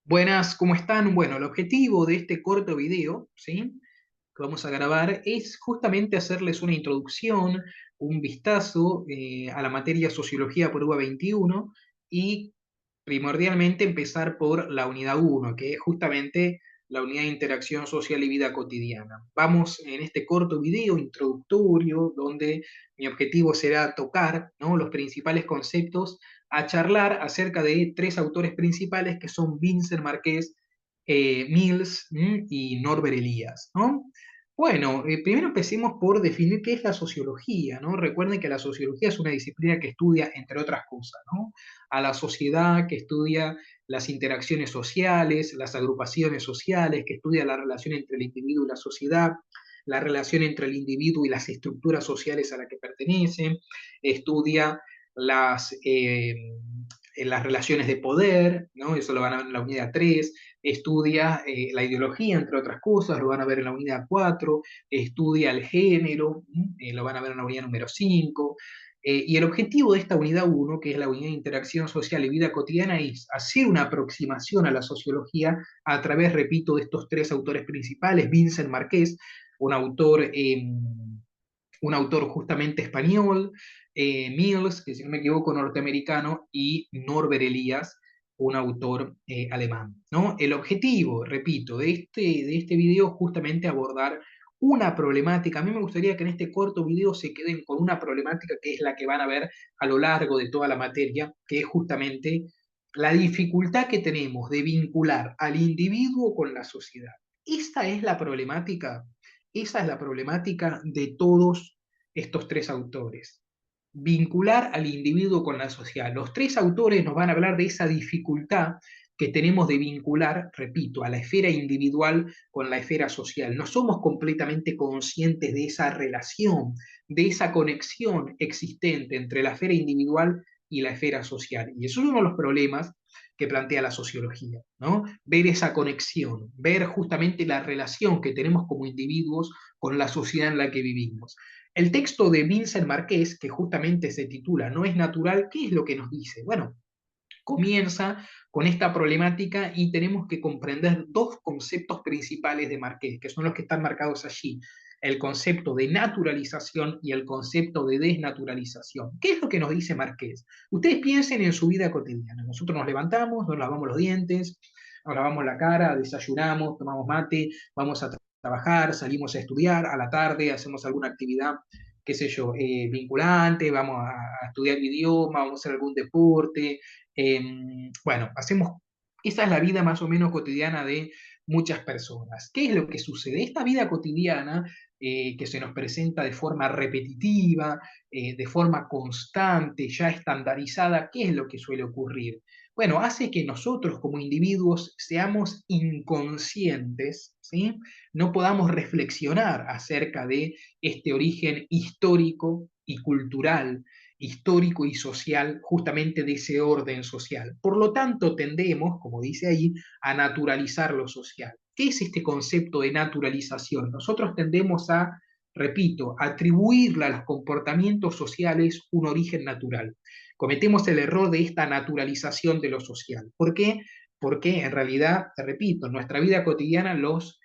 Buenas, ¿cómo están? Bueno, el objetivo de este corto video, ¿sí?, que vamos a grabar es justamente hacerles una introducción, un vistazo a la materia Sociología por UBA 21 y primordialmente empezar por la unidad uno, que es justamente la unidad de interacción social y vida cotidiana. Vamos en este corto video introductorio, donde mi objetivo será tocar, ¿no?, los principales conceptos, a charlar acerca de tres autores principales que son Vincent Marqués, Mills, y Norbert Elias, ¿no? Bueno, primero empecemos por definir qué es la sociología, ¿no? Recuerden que la sociología es una disciplina que estudia, entre otras cosas, ¿no?, a la sociedad, que estudia las interacciones sociales, las agrupaciones sociales, que estudia la relación entre el individuo y la sociedad, la relación entre el individuo y las estructuras sociales a las que pertenecen, estudia las, las relaciones de poder, ¿no? Eso lo van a ver en la unidad 3, estudia la ideología, entre otras cosas, lo van a ver en la unidad 4, estudia el género, lo van a ver en la unidad número 5, y el objetivo de esta unidad 1, que es la unidad de interacción social y vida cotidiana, es hacer una aproximación a la sociología a través, repito, de estos tres autores principales: Vincent Marqués, un autor, un autor justamente español, Mills, que si no me equivoco norteamericano, y Norbert Elias, un autor alemán, ¿no? El objetivo, repito, de este video es justamente abordar una problemática. A mí me gustaría que en este corto video se queden con una problemática que es la que van a ver a lo largo de toda la materia, que es justamente la dificultad que tenemos de vincular al individuo con la sociedad. Esa es la problemática, esa es la problemática de todos estos tres autores. Vincular al individuo con la sociedad. Los tres autores nos van a hablar de esa dificultad que tenemos de vincular, repito, a la esfera individual con la esfera social. No somos completamente conscientes de esa relación, de esa conexión existente entre la esfera individual y la esfera social. Y eso es uno de los problemas que plantea la sociología, ¿no? Ver esa conexión, ver justamente la relación que tenemos como individuos con la sociedad en la que vivimos. El texto de Vincent Marqués, que justamente se titula No es natural, ¿qué es lo que nos dice? Bueno, comienza con esta problemática y tenemos que comprender dos conceptos principales de Marqués, que son los que están marcados allí: el concepto de naturalización y el concepto de desnaturalización. ¿Qué es lo que nos dice Marqués? Ustedes piensen en su vida cotidiana. Nosotros nos levantamos, nos lavamos los dientes, nos lavamos la cara, desayunamos, tomamos mate, vamos a trabajar, salimos a estudiar, a la tarde hacemos alguna actividad, qué sé yo, vinculante, vamos a estudiar idioma, vamos a hacer algún deporte, bueno, hacemos, esa es la vida más o menos cotidiana de muchas personas. ¿Qué es lo que sucede? Esta vida cotidiana, que se nos presenta de forma repetitiva, de forma constante, ya estandarizada, ¿qué es lo que suele ocurrir? Bueno, hace que nosotros como individuos seamos inconscientes, ¿sí? No podamos reflexionar acerca de este origen histórico y cultural, histórico y social, justamente de ese orden social. Por lo tanto, tendemos, como dice ahí, a naturalizar lo social. ¿Qué es este concepto de naturalización? Nosotros tendemos a, repito, atribuirle a los comportamientos sociales un origen natural. Cometemos el error de esta naturalización de lo social. ¿Por qué? Porque en realidad, te repito, en nuestra vida cotidiana los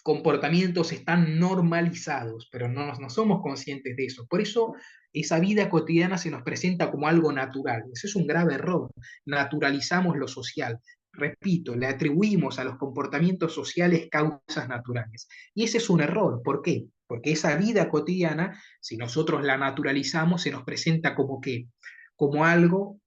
comportamientos están normalizados, pero no somos conscientes de eso. Por eso esa vida cotidiana se nos presenta como algo natural. Eso es un grave error. Naturalizamos lo social. Repito, le atribuimos a los comportamientos sociales causas naturales. Y ese es un error. ¿Por qué? Porque esa vida cotidiana, si nosotros la naturalizamos, se nos presenta como que, como algo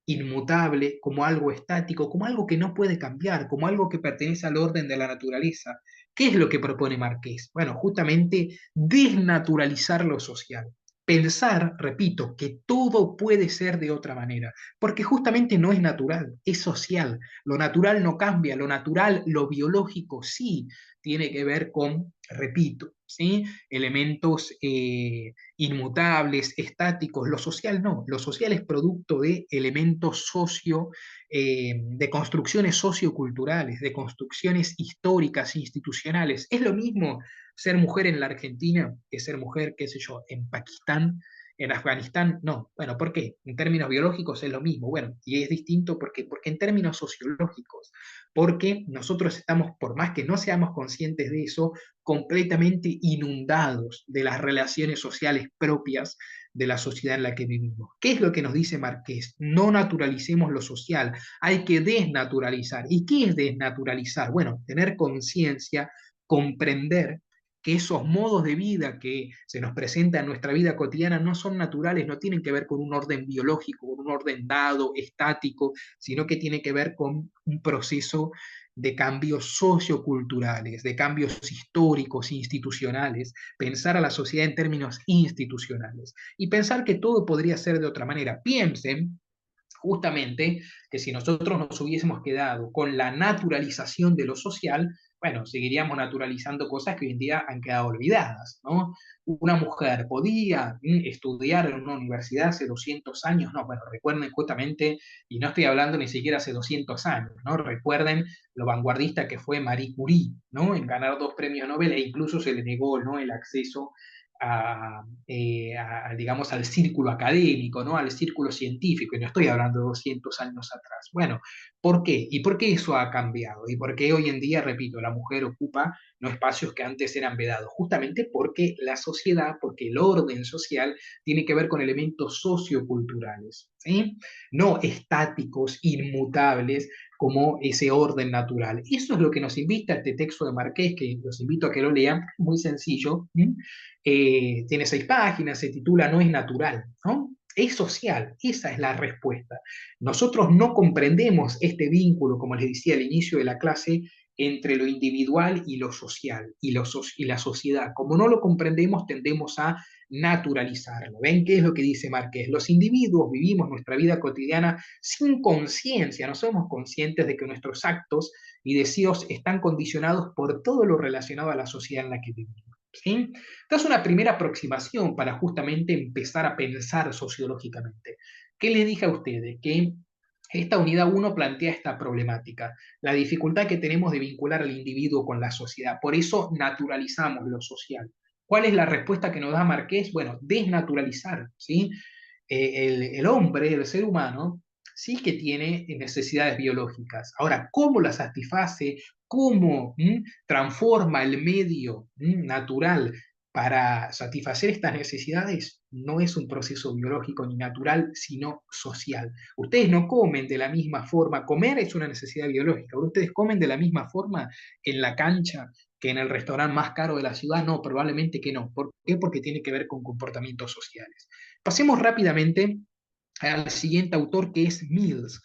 inmutable, como algo estático, como algo que no puede cambiar, como algo que pertenece al orden de la naturaleza. ¿Qué es lo que propone Marqués? Bueno, justamente desnaturalizar lo social. Pensar, repito, que todo puede ser de otra manera, porque justamente no es natural, es social. Lo natural no cambia, lo natural, lo biológico sí tiene que ver con, repito, ¿sí?, elementos inmutables, estáticos. Lo social no, lo social es producto de elementos de construcciones socioculturales, de construcciones históricas e institucionales. Es lo mismo ser mujer en la Argentina que ser mujer, qué sé yo, en Pakistán, En Afganistán no. Bueno, ¿por qué? En términos biológicos es lo mismo. Bueno, y es distinto porque en términos sociológicos, porque nosotros estamos, por más que no seamos conscientes de eso, completamente inundados de las relaciones sociales propias de la sociedad en la que vivimos. ¿Qué es lo que nos dice Marqués? No naturalicemos lo social, hay que desnaturalizar. ¿Y qué es desnaturalizar? Bueno, tener conciencia, comprender que esos modos de vida que se nos presentan en nuestra vida cotidiana no son naturales, no tienen que ver con un orden biológico, con un orden dado, estático, sino que tiene que ver con un proceso de cambios socioculturales, de cambios históricos, institucionales, pensar a la sociedad en términos institucionales y pensar que todo podría ser de otra manera. Piensen justamente que si nosotros nos hubiésemos quedado con la naturalización de lo social, bueno, seguiríamos naturalizando cosas que hoy en día han quedado olvidadas, ¿no? Una mujer podía estudiar en una universidad hace 200 años, no, bueno, recuerden justamente, y no estoy hablando ni siquiera hace 200 años, ¿no? Recuerden lo vanguardista que fue Marie Curie, ¿no? En ganar 2 premios Nobel e incluso se le negó, ¿no? El acceso digamos, al círculo académico, ¿no? Al círculo científico, y no estoy hablando de 200 años atrás. Bueno, ¿por qué? ¿Y por qué eso ha cambiado? ¿Y por qué hoy en día, repito, la mujer ocupa no espacios que antes eran vedados? Justamente porque la sociedad, porque el orden social tiene que ver con elementos socioculturales, ¿sí? No estáticos, inmutables, como ese orden natural. Eso es lo que nos invita este texto de Marqués, que los invito a que lo lean, muy sencillo, tiene 6 páginas, se titula No es natural, ¿no? Es social, esa es la respuesta. Nosotros no comprendemos este vínculo, como les decía al inicio de la clase, entre lo individual y lo social, y la sociedad. Como no lo comprendemos, tendemos a naturalizarlo. ¿Ven qué es lo que dice Márquez? Los individuos vivimos nuestra vida cotidiana sin conciencia, no somos conscientes de que nuestros actos y deseos están condicionados por todo lo relacionado a la sociedad en la que vivimos. ¿Sí? Esta es una primera aproximación para justamente empezar a pensar sociológicamente. ¿Qué les dije a ustedes? Que esta unidad uno plantea esta problemática, la dificultad que tenemos de vincular al individuo con la sociedad. Por eso naturalizamos lo social. ¿Cuál es la respuesta que nos da Marqués? Bueno, desnaturalizar, ¿sí? El hombre, el ser humano, sí que tiene necesidades biológicas. Ahora, ¿cómo las satisface? ¿Cómo transforma el medio natural para satisfacer estas necesidades? No es un proceso biológico ni natural, sino social. Ustedes no comen de la misma forma. Comer es una necesidad biológica. Ustedes comen de la misma forma en la cancha que en el restaurante más caro de la ciudad. No, probablemente que no. ¿Por qué? Porque tiene que ver con comportamientos sociales. Pasemos rápidamente al siguiente autor, que es Mills,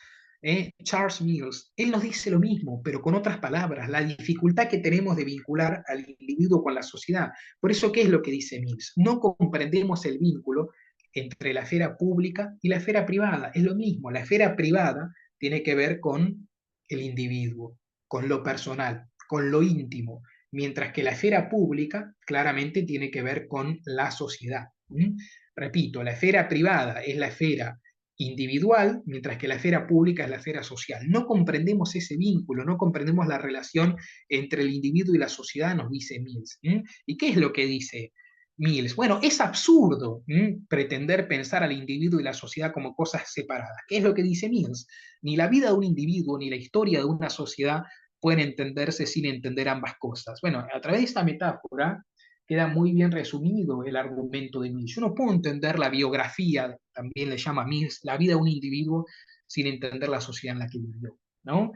Charles Mills. Él nos dice lo mismo, pero con otras palabras, la dificultad que tenemos de vincular al individuo con la sociedad. Por eso, ¿qué es lo que dice Mills? No comprendemos el vínculo entre la esfera pública y la esfera privada. Es lo mismo, la esfera privada tiene que ver con el individuo, con lo personal, con lo íntimo, mientras que la esfera pública claramente tiene que ver con la sociedad. ¿Mm? Repito, la esfera privada es la esfera individual, mientras que la esfera pública es la esfera social. No comprendemos ese vínculo, no comprendemos la relación entre el individuo y la sociedad, nos dice Mills. ¿Y qué es lo que dice Mills? Bueno, es absurdo pretender pensar al individuo y la sociedad como cosas separadas. ¿Qué es lo que dice Mills? Ni la vida de un individuo ni la historia de una sociedad pueden entenderse sin entender ambas cosas. Bueno, a través de esta metáfora queda muy bien resumido el argumento de Mills. Yo no puedo entender la biografía, también le llama Mills, la vida de un individuo sin entender la sociedad en la que vivió. ¿No?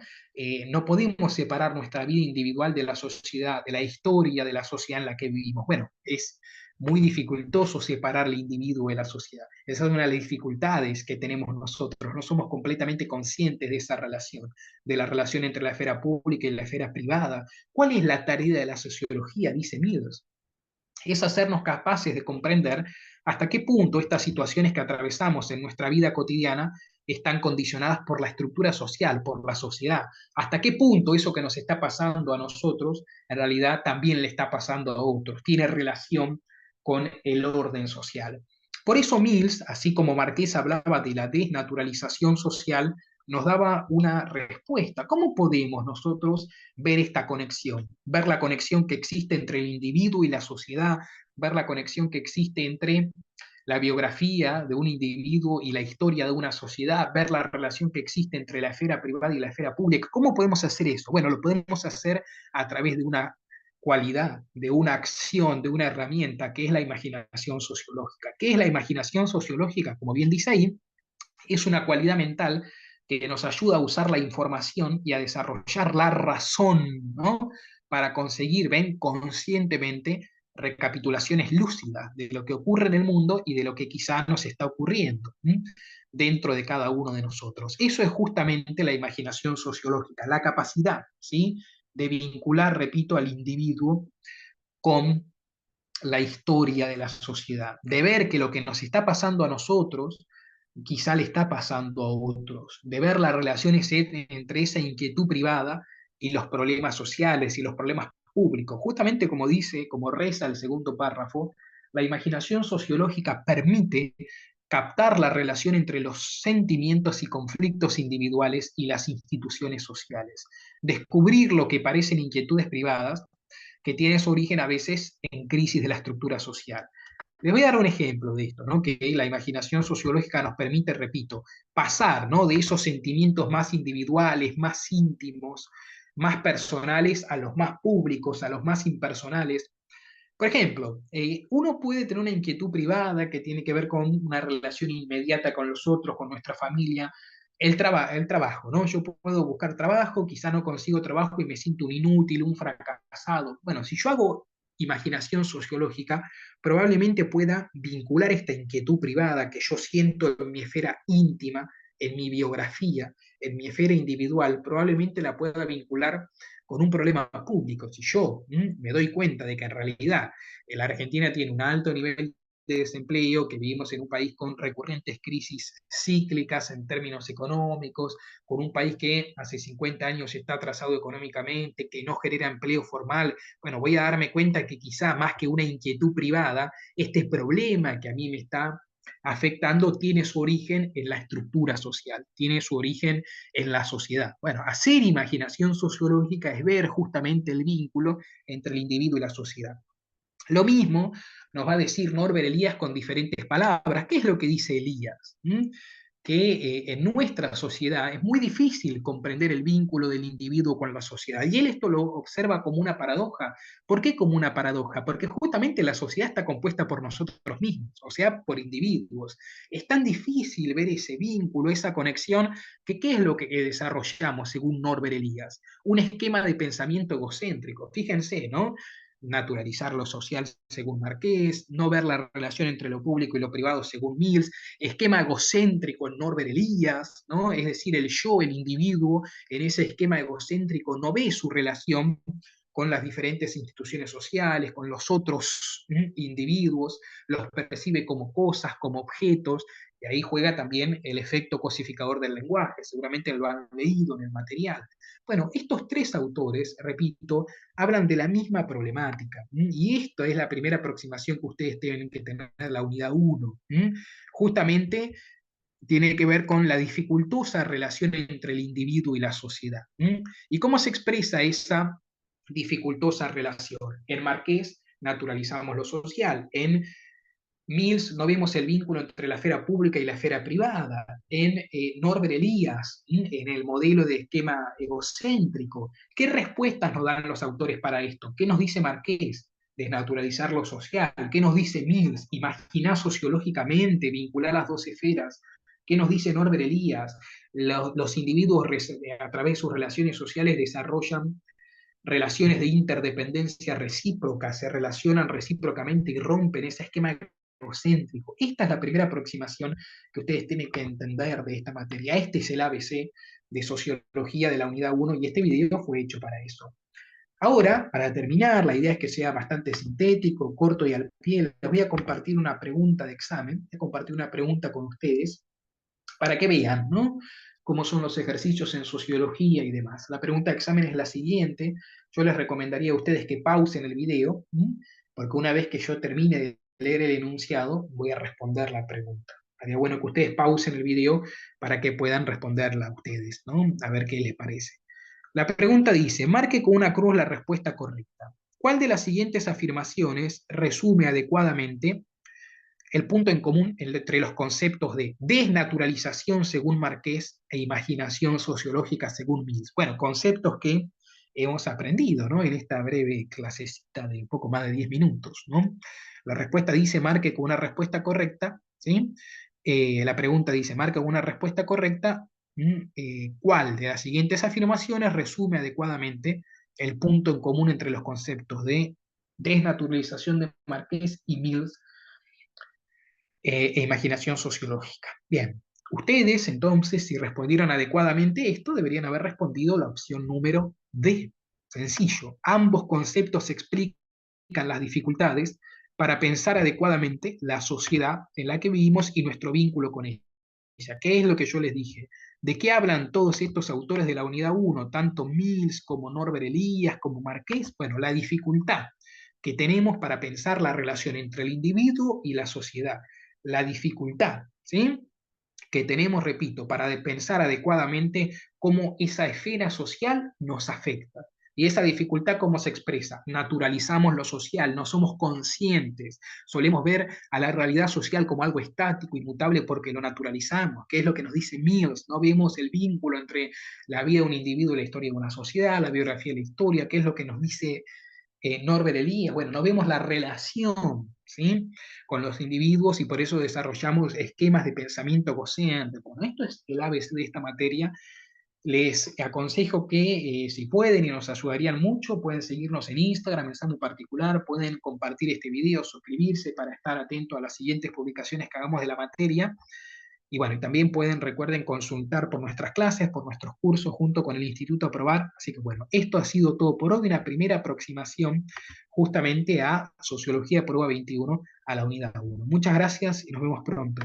No podemos separar nuestra vida individual de la sociedad, de la historia de la sociedad en la que vivimos. Bueno, es muy dificultoso separar el individuo de la sociedad. Esa es una de las dificultades que tenemos nosotros. No somos completamente conscientes de esa relación, de la relación entre la esfera pública y la esfera privada. ¿Cuál es la tarea de la sociología? Dice Mills, es hacernos capaces de comprender hasta qué punto estas situaciones que atravesamos en nuestra vida cotidiana están condicionadas por la estructura social, por la sociedad. Hasta qué punto eso que nos está pasando a nosotros en realidad también le está pasando a otros, tiene relación con el orden social. Por eso Mills, así como Marqués hablaba de la desnaturalización social, nos daba una respuesta. ¿Cómo podemos nosotros ver esta conexión? Ver la conexión que existe entre el individuo y la sociedad, ver la conexión que existe entre la biografía de un individuo y la historia de una sociedad, ver la relación que existe entre la esfera privada y la esfera pública. ¿Cómo podemos hacer eso? Bueno, lo podemos hacer a través de una cualidad, de una acción, de una herramienta, que es la imaginación sociológica. ¿Qué es la imaginación sociológica? Como bien dice ahí, es una cualidad mental que nos ayuda a usar la información y a desarrollar la razón, ¿no? Para conseguir, ven, conscientemente recapitulaciones lúcidas de lo que ocurre en el mundo y de lo que quizás nos está ocurriendo, ¿m? Dentro de cada uno de nosotros. Eso es justamente la imaginación sociológica, la capacidad, ¿sí? De vincular, repito, al individuo con la historia de la sociedad, de ver que lo que nos está pasando a nosotros quizá le está pasando a otros, de ver las relaciones entre esa inquietud privada y los problemas sociales y los problemas públicos. Justamente como dice, como reza el segundo párrafo, la imaginación sociológica permite captar la relación entre los sentimientos y conflictos individuales y las instituciones sociales, descubrir lo que parecen inquietudes privadas que tiene su origen a veces en crisis de la estructura social. Les voy a dar un ejemplo de esto, ¿no? Que la imaginación sociológica nos permite, repito, pasar, ¿no? De esos sentimientos más individuales, más íntimos, más personales, a los más públicos, a los más impersonales. Por ejemplo, uno puede tener una inquietud privada que tiene que ver con una relación inmediata con los otros, con nuestra familia, el trabajo, ¿no? Yo puedo buscar trabajo, quizá no consigo trabajo y me siento un inútil, un fracasado. Bueno, si yo hago imaginación sociológica, probablemente pueda vincular esta inquietud privada que yo siento en mi esfera íntima, en mi biografía, en mi esfera individual, probablemente la pueda vincular con un problema público. Si yo me doy cuenta de que en realidad la Argentina tiene un alto nivel de desempleo, que vivimos en un país con recurrentes crisis cíclicas en términos económicos, con un país que hace 50 años está atrasado económicamente, que no genera empleo formal, bueno, voy a darme cuenta que quizá más que una inquietud privada, este problema que a mí me está afectando tiene su origen en la estructura social, tiene su origen en la sociedad. Bueno, hacer imaginación sociológica es ver justamente el vínculo entre el individuo y la sociedad. Lo mismo nos va a decir Norbert Elias con diferentes palabras. ¿Qué es lo que dice Elías? Que en nuestra sociedad es muy difícil comprender el vínculo del individuo con la sociedad. Y él esto lo observa como una paradoja. ¿Por qué como una paradoja? Porque justamente la sociedad está compuesta por nosotros mismos, o sea, por individuos. Es tan difícil ver ese vínculo, esa conexión, que ¿qué es lo que desarrollamos según Norbert Elias? Un esquema de pensamiento egocéntrico. Fíjense, ¿no? Naturalizar lo social según Marqués, no ver la relación entre lo público y lo privado según Mills, esquema egocéntrico en Norbert Elias, ¿no? Es decir, el yo, el individuo, en ese esquema egocéntrico no ve su relación con las diferentes instituciones sociales, con los otros individuos, los percibe como cosas, como objetos, y ahí juega también el efecto cosificador del lenguaje, seguramente lo han leído en el material. Bueno, estos tres autores, repito, hablan de la misma problemática, y esto es la primera aproximación que ustedes tienen que tener, la unidad 1. Justamente tiene que ver con la dificultosa relación entre el individuo y la sociedad. ¿Y cómo se expresa esa dificultosa relación? En Marqués naturalizamos lo social, en Mills no vemos el vínculo entre la esfera pública y la esfera privada, en Norbert Elias, en el modelo de esquema egocéntrico. ¿Qué respuestas nos dan los autores para esto? ¿Qué nos dice Marqués? Desnaturalizar lo social. ¿Qué nos dice Mills? Imaginar sociológicamente, vincular las dos esferas. ¿Qué nos dice Norbert Elias? Los individuos a través de sus relaciones sociales desarrollan relaciones de interdependencia recíproca, se relacionan recíprocamente y rompen ese esquema egocéntrico. Esta es la primera aproximación que ustedes tienen que entender de esta materia. Este es el ABC de Sociología de la Unidad 1 y este video fue hecho para eso. Ahora, para terminar, la idea es que sea bastante sintético, corto y al pie. Les voy a compartir una pregunta de examen, voy a compartir una pregunta con ustedes para que vean, ¿no? Cómo son los ejercicios en sociología y demás. La pregunta de examen es la siguiente. Yo les recomendaría a ustedes que pausen el video, porque una vez que yo termine de leer el enunciado, voy a responder la pregunta. Sería bueno que ustedes pausen el video para que puedan responderla ustedes, ¿no? A ver qué les parece. La pregunta dice, marque con una cruz la respuesta correcta. ¿Cuál de las siguientes afirmaciones resume adecuadamente el punto en común entre los conceptos de desnaturalización según Marqués e imaginación sociológica según Mills. Bueno, conceptos que hemos aprendido, ¿no?, en esta breve clasecita de un poco más de 10 minutos, ¿no? La respuesta dice marque con una respuesta correcta, ¿sí? La pregunta dice marca con una respuesta correcta, ¿cuál de las siguientes afirmaciones resume adecuadamente el punto en común entre los conceptos de desnaturalización de Marqués y Mills e imaginación sociológica? Bien, ustedes entonces, si respondieron adecuadamente esto, deberían haber respondido la opción número D. Sencillo, ambos conceptos explican las dificultades para pensar adecuadamente la sociedad en la que vivimos y nuestro vínculo con ella. ¿Qué es lo que yo les dije? ¿De qué hablan todos estos autores de la unidad uno, tanto Mills como Norbert Elias, como Marqués? Bueno, la dificultad que tenemos para pensar la relación entre el individuo y la sociedad. La dificultad, ¿sí?, que tenemos, repito, para pensar adecuadamente cómo esa esfera social nos afecta. Y esa dificultad, ¿cómo se expresa? Naturalizamos lo social, no somos conscientes, solemos ver a la realidad social como algo estático, inmutable, porque lo naturalizamos, que es lo que nos dice Mills, no vemos el vínculo entre la vida de un individuo y la historia de una sociedad, la biografía de la historia, que es lo que nos dice Norbert Elias. Bueno, no vemos la relación, ¿sí?, con los individuos, y por eso desarrollamos esquemas de pensamiento consciente. Bueno, esto es el ABC de esta materia. Les aconsejo que, si pueden y nos ayudarían mucho, pueden seguirnos en Instagram, en Samu Particular, pueden compartir este video, suscribirse para estar atento a las siguientes publicaciones que hagamos de la materia. Y bueno, y también pueden, recuerden, consultar por nuestras clases, por nuestros cursos, junto con el Instituto Aprobar. Así que bueno, esto ha sido todo por hoy, una primera aproximación justamente a Sociología Prueba 21, a la unidad 1. Muchas gracias y nos vemos pronto.